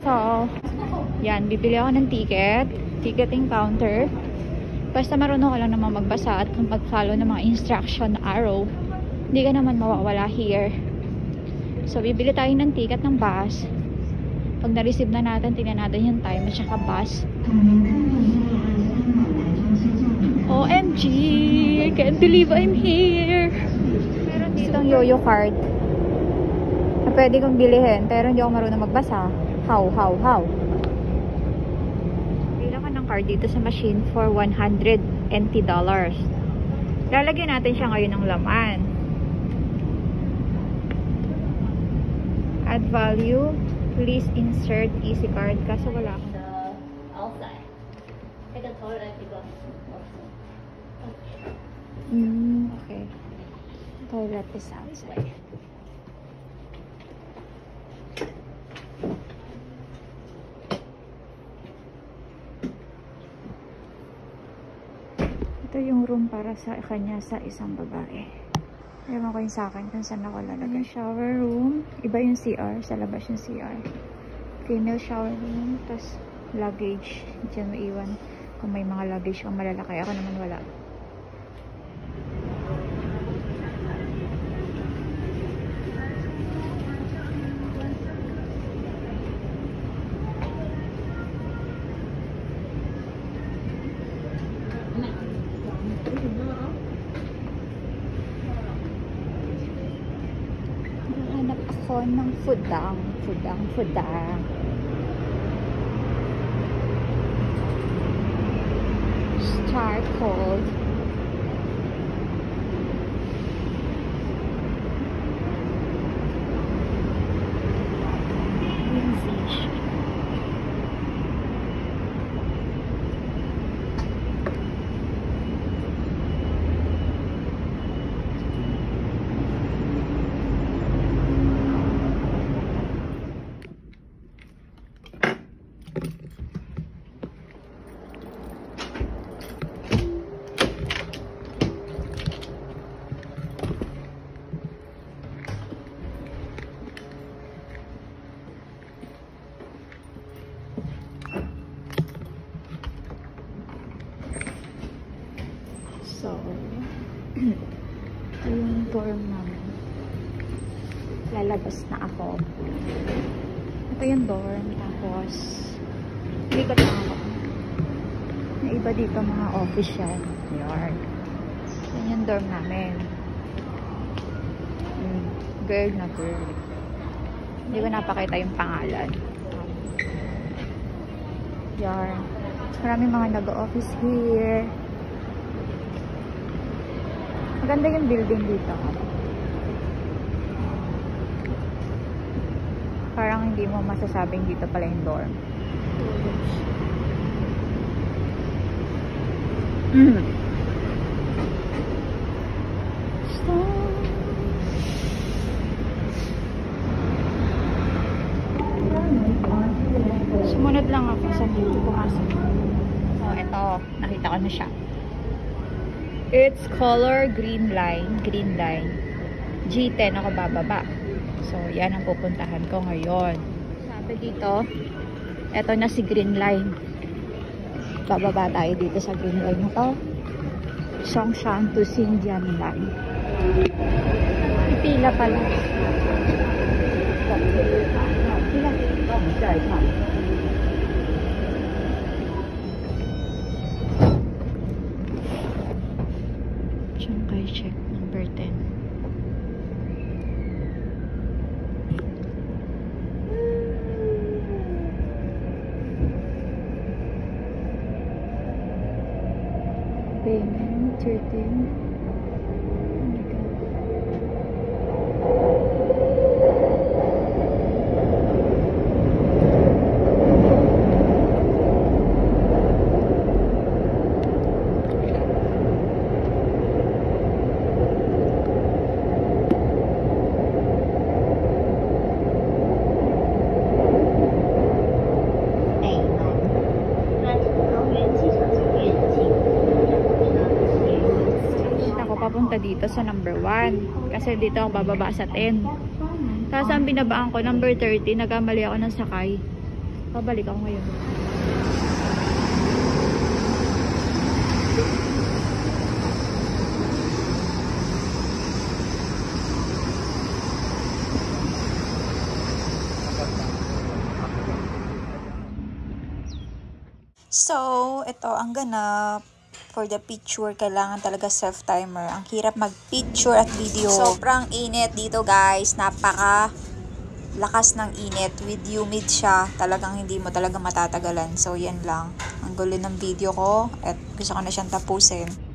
So, yan. Bibili ako ng ticket. Ticketing counter. Basta marunong ka lang naman magbasa at mag-follow ng mga instruction na arrow. Hindi ka naman mawawala here. So, bibili tayo ng ticket ng bus. Pag na-receive na natin, tingnan natin yung time at saka bus. OMG! I can't believe I'm here! Meron ditong yoyo card na pwede kong bilihin, pero hindi ako marunong magbasa. How? Bila ka ng card dito sa machine for $100 NT. Lalagyan natin siya ngayon ng laman. Add value. Please insert easy card. Kaso wala akong outside. I can toilet because okay. Toilet is outside. Ito yung room para sa kanya sa isang babae. Ewan ko yung sa akin kung saan ako lalagay. Shower room. Iba yung CR. Sa labas yung CR. Female shower room. Tapos luggage. Diyan maiwan. Kung may mga luggage kang malalaki. Ako naman wala. Hanap ako ng foodang. Star Cold. Fish. So, yung dorm namin. Lalabas na ako. Ito yung dorm. Tapos, likot na ako. May iba dito mga official. Yan. Yan yung dorm namin. Girl na girl. Hindi ko napakita yung pangalan. Yan. Maraming mga nag-office here. Maganda yung building dito. Parang hindi mo masasabing dito pala yung dorm. Sumunod lang ako sa dito pumasok. So, ito. Nakita ko na siya. It's color green line. Green line. G10 ako bababa. So, yan ang pupuntahan ko ngayon. Sabi dito, eto na si green line. Bababa tayo dito sa green line na to. Songshan to Xinjiang line. Pipila pala. Pila. Chiang Kai-shek number 10. Payment 13. Papunta dito sa number 1 kasi dito ako bababa sa 10. Tapos ang binabaan ko number 30, nagkamali ako ng sakay. Pabalik ako ngayon. So, ito ang ganap. For the picture, kailangan talaga self-timer. Ang hirap mag-picture at video. Sobrang init dito guys. Napaka lakas ng init. With humid siya. Talagang hindi mo talaga matatagalan. So, yan lang. Ang gulo ng video ko. At gusto ko na siyang tapusin.